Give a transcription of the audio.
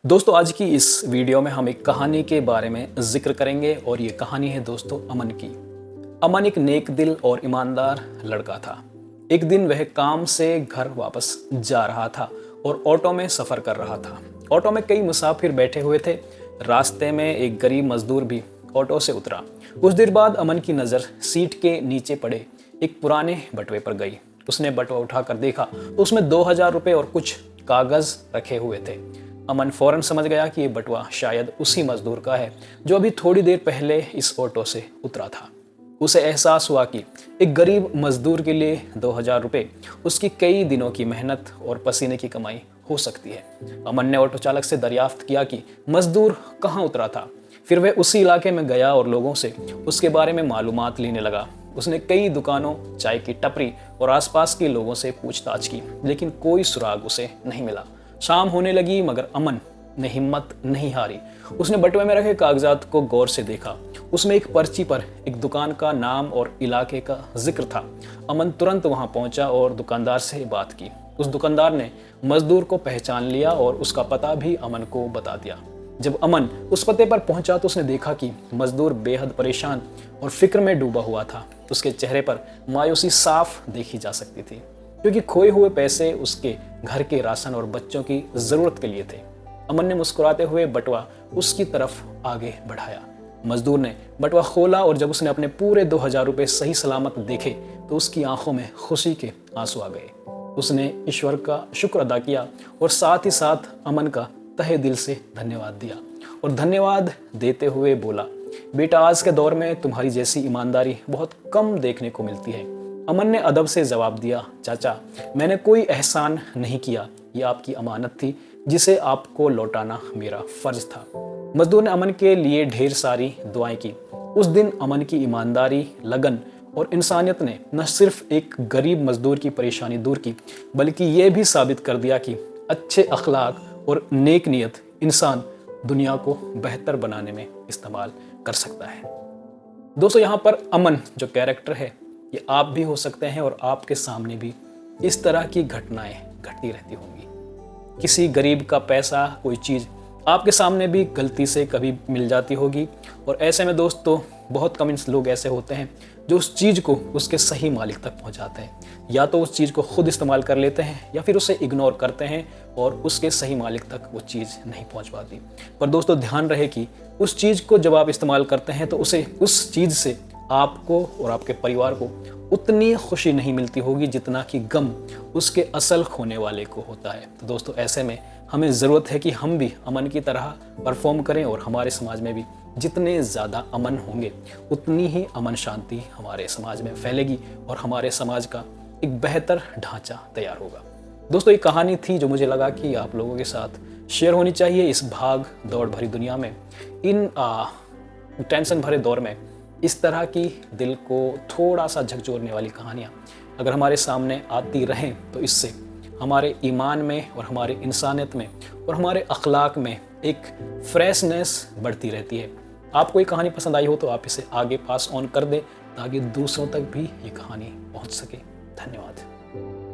दोस्तों आज की इस वीडियो में हम एक कहानी के बारे में जिक्र करेंगे और ये कहानी है दोस्तों अमन की। अमन एक नेक दिल और ईमानदार लड़का था। एक दिन वह काम से घर वापस जा रहा था और ऑटो में सफ़र कर रहा था। ऑटो में कई मुसाफिर बैठे हुए थे। रास्ते में एक गरीब मजदूर भी ऑटो से उतरा। कुछ देर बाद अमन की नज़र सीट के नीचे पड़े एक पुराने बटुए पर गई। उसने बटुआ उठाकर देखा तो उसमें 2000 रुपये और कुछ कागज़ रखे हुए थे। अमन फौरन समझ गया कि ये बटुआ शायद उसी मजदूर का है जो अभी थोड़ी देर पहले इस ऑटो से उतरा था। उसे एहसास हुआ कि एक गरीब मजदूर के लिए 2000 रुपये उसकी कई दिनों की मेहनत और पसीने की कमाई हो सकती है। अमन ने ऑटो चालक से दरियाफ्त किया कि मजदूर कहाँ उतरा था। फिर वह उसी इलाके में गया और लोगों से उसके बारे में मालूमात लेने लगा। उसने कई दुकानों, चाय की टपरी और आसपास के लोगों से पूछताछ की, लेकिन कोई सुराग उसे नहीं मिला। शाम होने लगी मगर अमन ने हिम्मत नहीं हारी। उसने बटुए में रखे कागजात को गौर से देखा। उसमें एक पर्ची पर एक दुकान का नाम और इलाके का जिक्र था। अमन तुरंत वहां पहुंचा और दुकानदार से बात की। उस दुकानदार ने मजदूर को पहचान लिया और उसका पता भी अमन को बता दिया। जब अमन उस पते पर पहुंचा तो उसने देखा कि मजदूर बेहद परेशान और फिक्र में डूबा हुआ था। उसके चेहरे पर मायूसी साफ देखी जा सकती थी, क्योंकि खोए हुए पैसे उसके घर के राशन और बच्चों की जरूरत के लिए थे। अमन ने मुस्कुराते हुए बटुआ उसकी तरफ आगे बढ़ाया। मजदूर ने बटुआ खोला और जब उसने अपने पूरे 2000 रुपये सही सलामत देखे तो उसकी आंखों में खुशी के आंसू आ गए। उसने ईश्वर का शुक्र अदा किया और साथ ही साथ अमन का तहे दिल से धन्यवाद दिया और धन्यवाद देते हुए बोला, बेटा आज के दौर में तुम्हारी जैसी ईमानदारी बहुत कम देखने को मिलती है। अमन ने अदब से जवाब दिया, चाचा मैंने कोई एहसान नहीं किया, ये आपकी अमानत थी जिसे आपको लौटाना मेरा फर्ज था। मजदूर ने अमन के लिए ढेर सारी दुआएं की। उस दिन अमन की ईमानदारी, लगन और इंसानियत ने न सिर्फ एक गरीब मजदूर की परेशानी दूर की, बल्कि ये भी साबित कर दिया कि अच्छे अखलाक और नेक नियत इंसान दुनिया को बेहतर बनाने में इस्तेमाल कर सकता है। दोस्तों यहाँ पर अमन जो कैरेक्टर है ये आप भी हो सकते हैं और आपके सामने भी इस तरह की घटनाएं घटती रहती होंगी। किसी गरीब का पैसा, कोई चीज़ आपके सामने भी गलती से कभी मिल जाती होगी और ऐसे में दोस्तों बहुत कम लोग ऐसे होते हैं जो उस चीज़ को उसके सही मालिक तक पहुंचाते हैं। या तो उस चीज़ को खुद इस्तेमाल कर लेते हैं या फिर उसे इग्नोर करते हैं और उसके सही मालिक तक वो चीज़ नहीं पहुंच पाती। पर दोस्तों ध्यान रहे कि उस चीज़ को जब आप इस्तेमाल करते हैं तो उसे उस चीज़ से आपको और आपके परिवार को उतनी खुशी नहीं मिलती होगी जितना कि गम उसके असल खोने वाले को होता है। तो दोस्तों ऐसे में हमें ज़रूरत है कि हम भी अमन की तरह परफॉर्म करें और हमारे समाज में भी जितने ज़्यादा अमन होंगे उतनी ही अमन शांति हमारे समाज में फैलेगी और हमारे समाज का एक बेहतर ढांचा तैयार होगा। दोस्तों ये कहानी थी जो मुझे लगा कि आप लोगों के साथ शेयर होनी चाहिए। इस भाग दौड़ भरी दुनिया में, इन टेंशन भरे दौर में इस तरह की दिल को थोड़ा सा झकझोरने वाली कहानियाँ अगर हमारे सामने आती रहें तो इससे हमारे ईमान में और हमारे इंसानियत में और हमारे अखलाक में एक फ्रेशनेस बढ़ती रहती है। आपको ये कहानी पसंद आई हो तो आप इसे आगे पास ऑन कर दें ताकि दूसरों तक भी ये कहानी पहुंच सके। धन्यवाद।